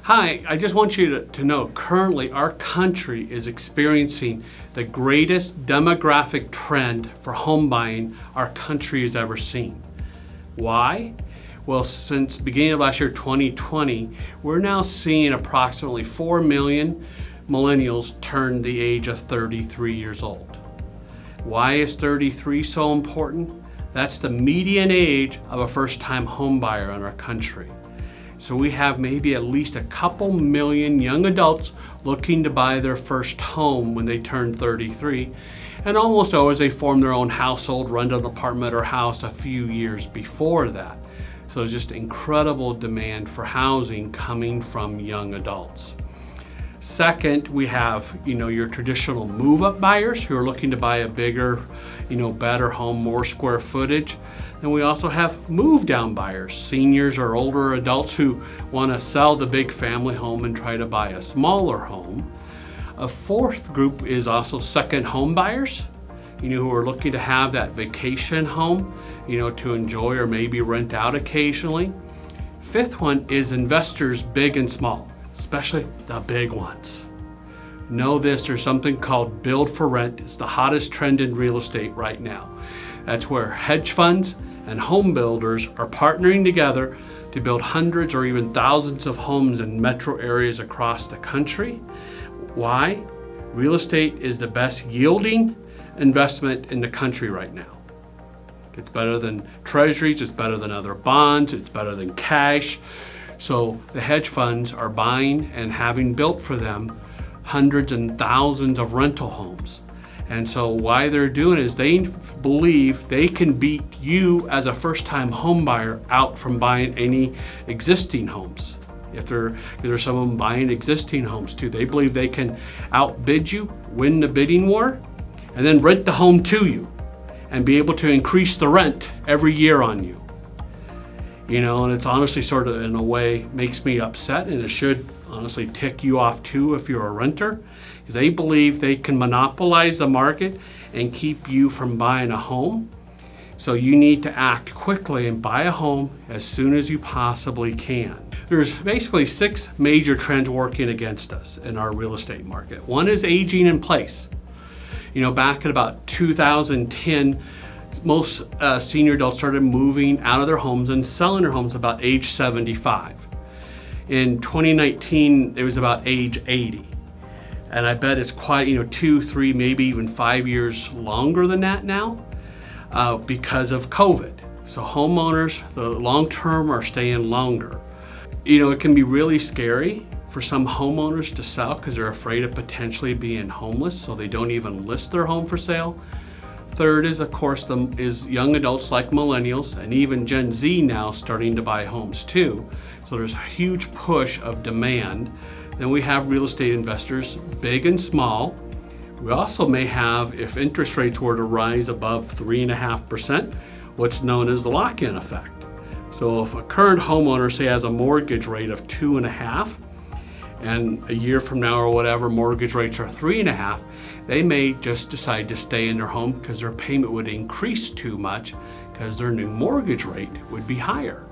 Hi, I just want you to know currently our country is experiencing the greatest demographic trend for home buying our country has ever seen. Why? Well, since the beginning of last year, 2020, we're now seeing approximately 4 million millennials turn the age of 33 years old. Why is 33 so important? That's the median age of a first-time home buyer in our country. So we have maybe at least a couple million young adults looking to buy their first home when they turn 33, and almost always they form their own household, rent an apartment or house a few years before that. So there's just incredible demand for housing coming from young adults. Second, we have, your traditional move-up buyers who are looking to buy a bigger, better home, more square footage. And we also have move-down buyers, seniors or older adults who want to sell the big family home and try to buy a smaller home. A fourth group is also second home buyers, who are looking to have that vacation home, to enjoy or maybe rent out occasionally. Fifth one is investors, big and small, especially the big ones. Know this, there's something called build for rent. It's the hottest trend in real estate right now. That's where hedge funds and home builders are partnering together to build hundreds or even thousands of homes in metro areas across the country. Why? Real estate is the best yielding investment in the country right now. It's better than treasuries, it's better than other bonds, it's better than cash. So the hedge funds are buying and having built for them hundreds and thousands of rental homes. And so why they're doing it is they believe they can beat you as a first-time home buyer out from buying any existing homes. If there's some of them buying existing homes too. They believe they can outbid you, win the bidding war, and then rent the home to you and be able to increase the rent every year on you. And it's honestly sort of, in a way, makes me upset, and it should honestly tick you off too if you're a renter, because they believe they can monopolize the market and keep you from buying a home. So you need to act quickly and buy a home as soon as you possibly can. There's basically 6 major trends working against us in our real estate market. One is aging in place. Back in about 2010, most senior adults started moving out of their homes and selling their homes about age 75. In 2019, it was about age 80. And I bet it's quite, 2, 3, maybe even 5 years longer than that now because of COVID. So homeowners, the long term, are staying longer. It can be really scary for some homeowners to sell because they're afraid of potentially being homeless, so they don't even list their home for sale. Third is, of course, is young adults like millennials and even Gen Z now starting to buy homes too. So there's a huge push of demand. Then we have real estate investors, big and small. We also may have, if interest rates were to rise above 3.5%, what's known as the lock-in effect. So if a current homeowner, say, has a mortgage rate of 2.5%, and a year from now or whatever, mortgage rates are 3.5%, they may just decide to stay in their home because their payment would increase too much because their new mortgage rate would be higher.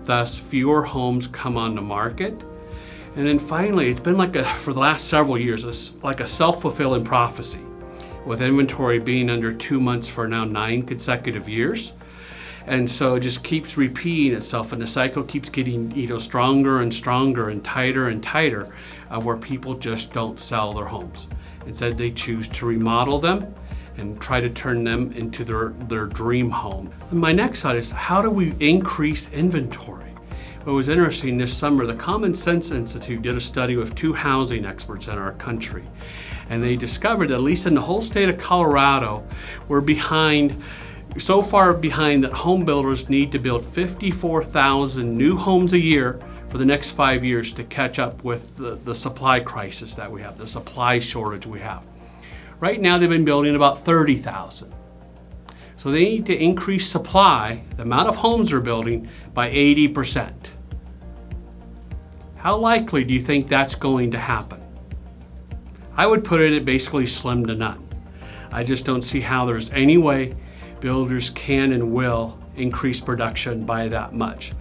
Thus, fewer homes come on the market. And then finally, it's been for the last several years, it's like a self-fulfilling prophecy, with inventory being under 2 months for now 9 consecutive years. And so it just keeps repeating itself, and the cycle keeps getting stronger and stronger and tighter of where people just don't sell their homes. Instead, they choose to remodel them and try to turn them into their dream home. And my next slide is, how do we increase inventory? It was interesting this summer, the Common Sense Institute did a study with 2 housing experts in our country. And they discovered, at least in the whole state of Colorado, we're so far behind that home builders need to build 54,000 new homes a year for the next 5 years to catch up with the supply crisis that we have, the supply shortage we have. Right now they've been building about 30,000. So they need to increase supply, the amount of homes they're building, by 80%. How likely do you think that's going to happen? I would put it at basically slim to none. I just don't see how there's any way builders can and will increase production by that much.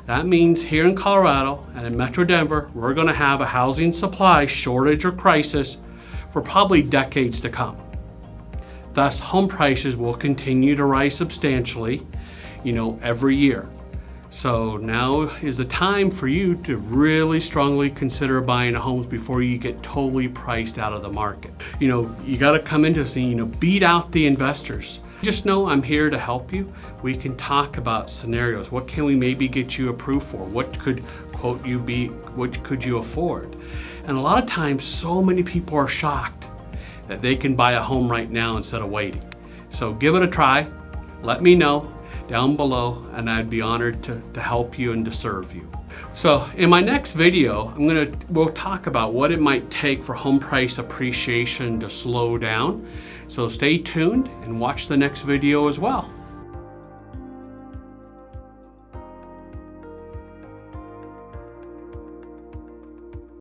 That means here in Colorado and in Metro Denver, we're going to have a housing supply shortage or crisis for probably decades to come. Thus, home prices will continue to rise substantially, every year. So now is the time for you to really strongly consider buying a home before you get totally priced out of the market. You got to come into this and, beat out the investors. Just know I'm here to help you. We can talk about scenarios. What can we maybe get you approved for? What could quote you be? What could you afford? And a lot of times, so many people are shocked that they can buy a home right now instead of waiting. So give it a try. Let me know down below, and I'd be honored to help you and to serve you. So in my next video, we'll talk about what it might take for home price appreciation to slow down. So stay tuned and watch the next video as well.